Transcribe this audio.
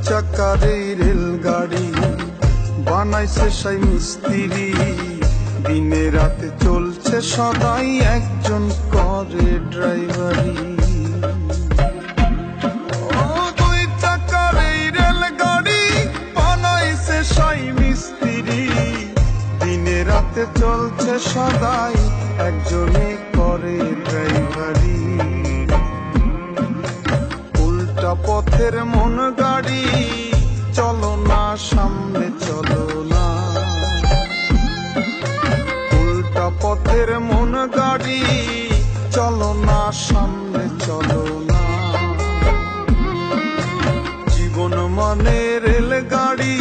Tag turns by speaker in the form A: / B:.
A: চাকার এই রেলগাড়ি বানাইছে সেই মিস্ত্রি, দিনে রাতে চলছে সদাই একজন করে ড্রাইভারি। দুই চাকার এই রেলগাড়ি বানাইছে সেই মিস্ত্রি, দিনে রাতে চলছে সদাই একজনে করে ড্রাইভারি। উল্টা পথের মন গাড়ি চলো না, সামনে চলো না। উল্টা পথের মন গাড়ি চলো না, সামনে চলো না। জীবন মানে রেলগাড়ি